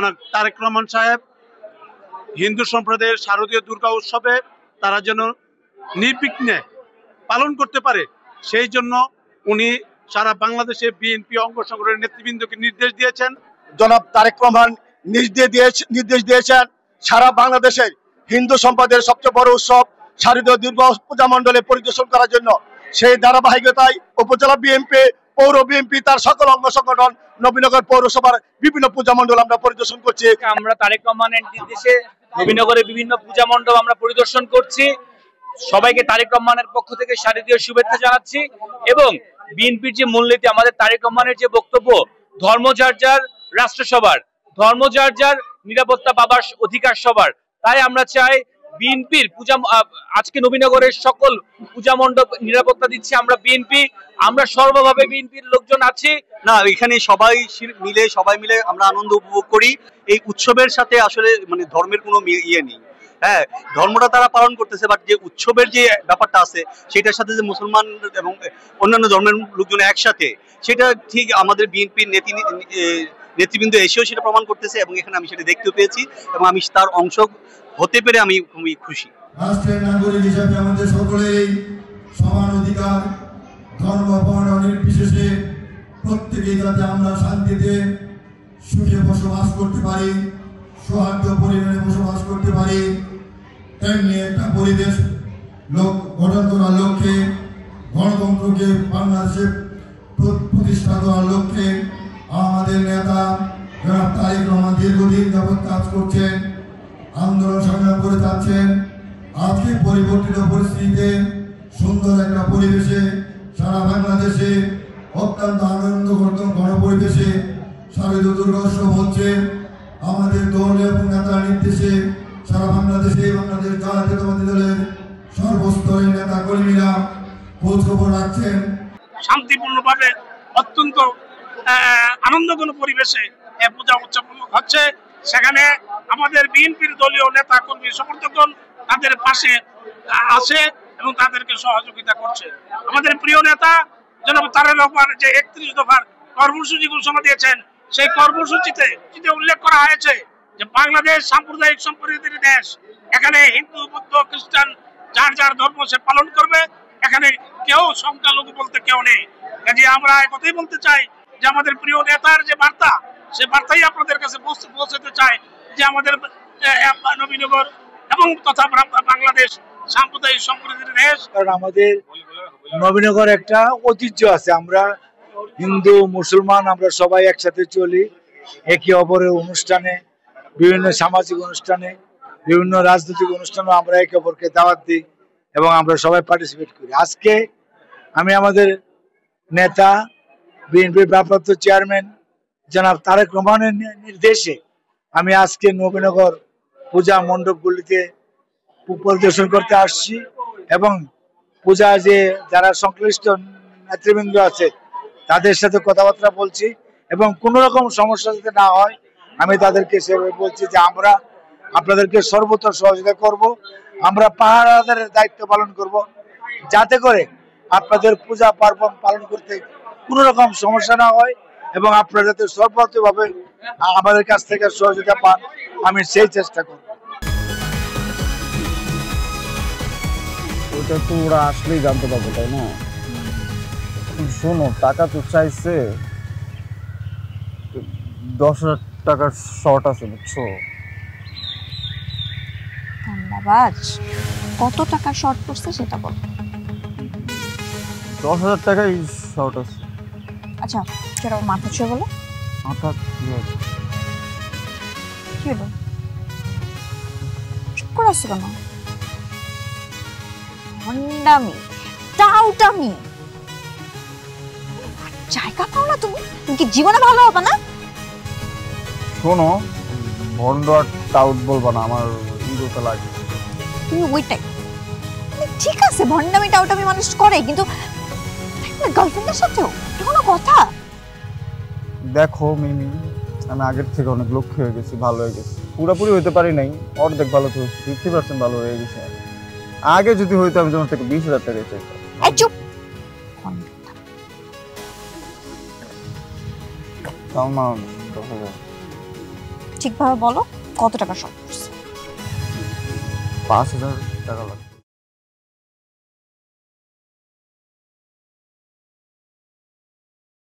জনাব তারেক রহমান সাহেব হিন্দু সম্প্রদায়ের শারদীয় দুর্গা উৎসবে তারা যেন নির্বিঘ্নে পালন করতে পারে, সেই জন্য উনি সারা বাংলাদেশে বিএনপি অঙ্গ সংগঠনের নেতৃবৃন্দকে নির্দেশ দিয়েছেন। জনাব তারেক রহমান নির্দেশ দিয়েছেন সারা বাংলাদেশের হিন্দু সম্প্রদায়ের সবচেয়ে বড় উৎসব শারদীয় দুর্গা পূজা মণ্ডলে পরিদর্শন করার জন্য। সেই ধারাবাহিকতায় উপজেলা বিএনপি, পৌর বিএনপি, তার সকল অঙ্গ সংগঠন, নবীনগর পৌরসভার বিভিন্ন পূজা মণ্ডল আমরা পরিদর্শন করছি। আমরা তারেক রহমানের নির্দেশে নবীনগরে বিভিন্ন পূজা মণ্ডপ আমরা পরিদর্শন করছি। সবাইকে তারেক রহমানের পক্ষ থেকে শারদীয় শুভেচ্ছা জানাচ্ছি এবং বিএনপির যে মূলনীতি, আমাদের তারেক রহমানের যে বক্তব্য, ধর্ম যার যার, রাষ্ট্র সবার, ধর্ম যার যার, নিরাপত্তা পাবার অধিকার সবার। তাই আমরা চাই বিএনপির পূজা, আজকে নবীনগরের সকল পূজা মণ্ডপ নিরাপত্তা দিচ্ছি আমরা বিএনপি, আমরা সর্বভাবে বিএনপির লোকজন আছি। না, এখানে সবাই মিলে আমরা আনন্দ উপভোগ করি। এই উৎসবের সাথে আসলে মানে ধর্মের কোনো ইয়ে নেই। হ্যাঁ, ধর্মটা তারা পালন করতেছে, বাট যে উৎসবের যে ব্যাপারটা আছে সেটার সাথে যে মুসলমান এবং অন্যান্য ধর্মের লোকজন একসাথে, সেটা ঠিক আমাদের বিএনপির নেতৃবৃন্দ এসেও সেটা প্রমাণ করতেছে এবং এখানে আমি সেটা দেখতে পেয়েছি এবং আমি তার অংশ হতে পেরে আমি খুবই খুশি। রাষ্ট্রের নাগরিক হিসাবে আমাদের সকলেই সমান অধিকার, ধর্ম বর্ণ নির্বিশেষে প্রত্যেকেই যাতে আমরা শান্তিতে সুখে বসবাস করতে পারি, সৌহার্দ্য পরিবারে বসবাস করতে পারি, তেমনি একটা পরিবেশ গঠন করার লক্ষ্যে, গণতন্ত্রকে বাংলাদেশে প্রতিষ্ঠা করার লক্ষ্যে আমাদের নেতা জনাব তারেক রহমান দীর্ঘদিন যাবৎ কাজ করছেন, আন্দোলন সংগ্রাম করে যাচ্ছেন। আজকে পরিবর্তিত পরিস্থিতিতে সুন্দর একটা পরিবেশে সারা বাংলাদেশে অত্যন্ত আনন্দঘন গণপরিবেশে শারদীয় দুর্গা উৎসব হচ্ছে। আমাদের দল এবং নেতার নির্দেশে সারা বাংলাদেশে বাংলাদেশ জাতীয়তাবাদী দলের সর্বস্তরের নেতা কর্মীরা খোঁজ খবর রাখছেন। শান্তিপূর্ণভাবে অত্যন্ত আনন্দঘন পরিবেশে পূজা উদযাপন হচ্ছে। সেখানে আমাদের বিএনপির দলীয় নেতা কর্মী সমর্থকগণ তাদের পাশে আছে এবং তাদেরকে সহযোগিতা করছে। আমাদের প্রিয় নেতা জনাব তারেক রহমান যে 31 দফার কর্মসূচি ঘোষণা দিয়েছেন, সেই কর্মসূচিতে উল্লেখ করা হয়েছে যে বাংলাদেশ সাম্প্রদায়িক সম্প্রীতির দেশ। এখানে হিন্দু, বৌদ্ধ, খ্রিস্টান যার যার ধর্ম সে পালন করবে। এখানে কেউ সংখ্যালঘু বলতে কেউ নেই। কাজে আমরা একথাই বলতে চাই যে আমাদের প্রিয় নেতার যে বার্তা, সে বার্তাই আপনাদের কাছে পৌঁছাতে চাই যে আমাদের নবীনগর এবং তথা বাংলাদেশ সাম্প্রদায়িক সম্প্রীতির দেশ। কারণ আমাদের নবীনগর একটা ঐতিহ্য আছে, আমরা হিন্দু মুসলমান আমরা সবাই একসাথে চলি, একে অপরের অনুষ্ঠানে, বিভিন্ন সামাজিক অনুষ্ঠানে, বিভিন্ন রাজনৈতিক অনুষ্ঠানে আমরা একে অপরকে দাওয়াত দিই এবং আমরা সবাই পার্টিসিপেট করি। আজকে আমি আমাদের নেতা বিএনপির ভারপ্রাপ্ত চেয়ারম্যান জনাব তারেক রহমানের নির্দেশে আমি আজকে নবীনগর পূজা মণ্ডপগুলিতে পরিদর্শন করতে আসছি এবং পূজা যে যারা সংশ্লিষ্ট নেতৃবৃন্দ আছে তাদের সাথে কথাবার্তা বলছি এবং কোনো রকম সমস্যা যাতে না হয় আমি তাদেরকে সেভাবে বলছি যে আমরা আপনাদেরকে সর্বত্র সহযোগিতা করব, আমরা পাহারাদারের দায়িত্ব পালন করব, যাতে করে আপনাদের পূজা পার্বণ পালন করতে কোনো রকম সমস্যা না হয় এবং আপনারা যাতে সর্বতভাবে আমাদের কাছ থেকে সহযোগিতা পান, আমি সেই চেষ্টা করব। ওটা তো ওরা আসলেই জানতে পারবো, তাই না? শোনো, টাকা তো চাইছে, 10,000 টাকার শর্ট আছে, বুঝছো? ধন্যবাদ। কত টাকা শর্ট পড়ছে সেটা বল। 10,000 টাকাই শর্ট আছে। আচ্ছা, কেন মাথা ছুঁয়ে বলো। মাথা কি হলো? চুপ করে আসছো কেন? ভণ্ডামি, টাউটামি, জায়গা পাও না তুমি? তুমি কি জীবনে ভালো হবে না? শোনো, ভণ্ড আর টাউট বলবা না, আমার ইগোতে লাগে। তুমি ওইটাই ঠিক আছে, ভণ্ডামি টাউটামি মানুষ করে, কিন্তু গার্লফ্রেন্ডের সাথেও কোনো কথা? দেখো মিমি, আমি আগের থেকে অনেক লক্ষ্য হয়ে গেছি, ভালো হয়ে গেছি। পুরোপুরি হইতে পারি নাই, অর্ধেক ভালো তো 50% ভালো হয়ে গেছে। আগে যদি হইতো আমি তোমার থেকে 20,000 টাকা চাইতাম। চুপ। ঠিকভাবে বলো কত টাকা শর্ট করছে? 5,000 টাকা লাগবে।